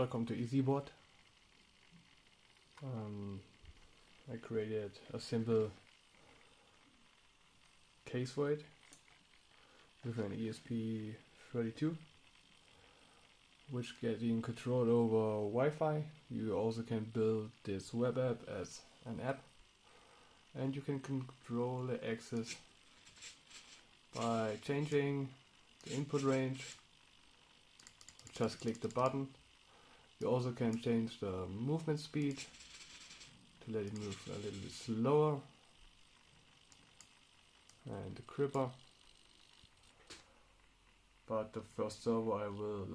Welcome to EEZyBot. I created a simple case for it with an ESP32, which getting control over Wi-Fi. You also can build this web app as an app, and you can control the access by changing the input range. Just click the button. You also can change the movement speed to let it move a little bit slower, and the gripper. But the first servo I will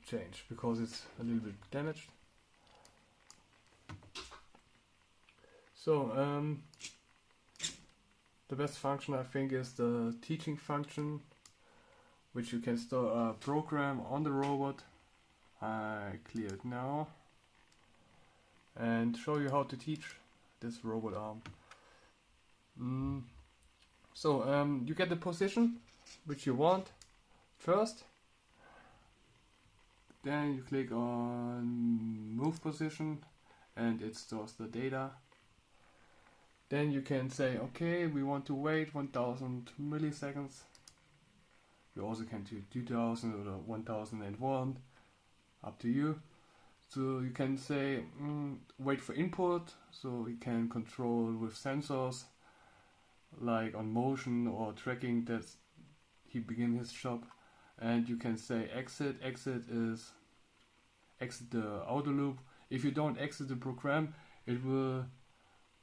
change because it's a little bit damaged. So the best function I think is the teaching function, which you can store a program on the robot. I clear it now and show you how to teach this robot arm. You get the position which you want first, then you click on move position and it stores the data. Then you can say, okay, we want to wait 1000 milliseconds. You also can do 2000 or 1001, up to you. So you can say wait for input, so you can control with sensors like on motion or tracking that he begin his job. And you can say exit. Exit is exit the outer loop. If you don't exit the program, it will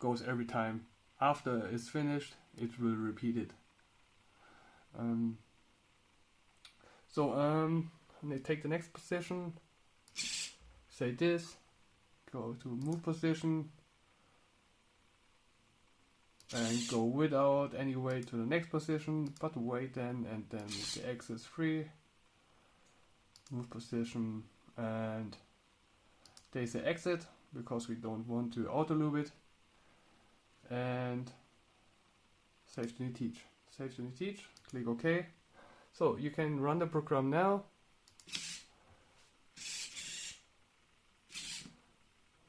goes every time. After it's finished, it will repeat it. Let me take the next position, say this, go to move position, and go without any way to the next position, but wait then, and then with the X is free, move position, and they say exit, because we don't want to auto loop it, and save to new teach. Save to new teach, click OK. So you can run the program now.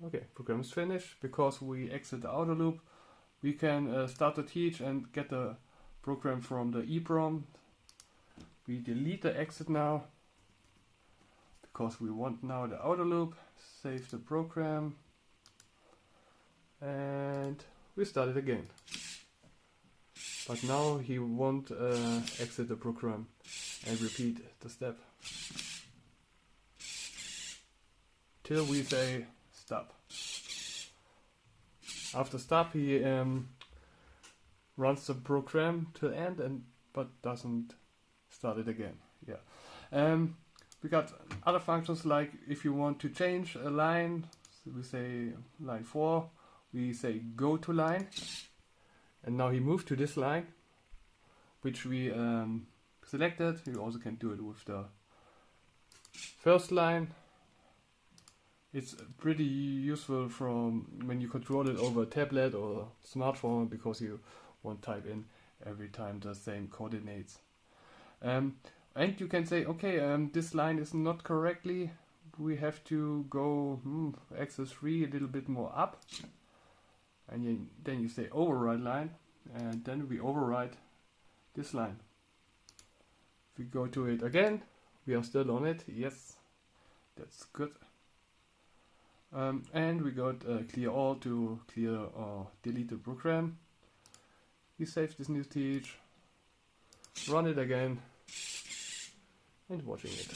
Okay, program is finished. Because we exit the outer loop, we can start to teach and get the program from the EEPROM. We delete the exit now because we want now the outer loop. Save the program and we start it again. But now he won't exit the program and repeat the step till we say stop. After stop, he runs the program till end but doesn't start it again. Yeah. We got other functions like if you want to change a line, so we say line 4, we say go to line. And now he moved to this line, which we selected. You also can do it with the first line. It's pretty useful from when you control it over a tablet or smartphone, because you won't type in every time the same coordinates. And you can say, okay, this line is not correctly. We have to go axis 3 a little bit more up. And then you say override line, and then we override this line. If we go to it again, we are still on it. Yes, that's good. And we got clear all to clear or delete the program. We save this new teach, run it again, and watching it.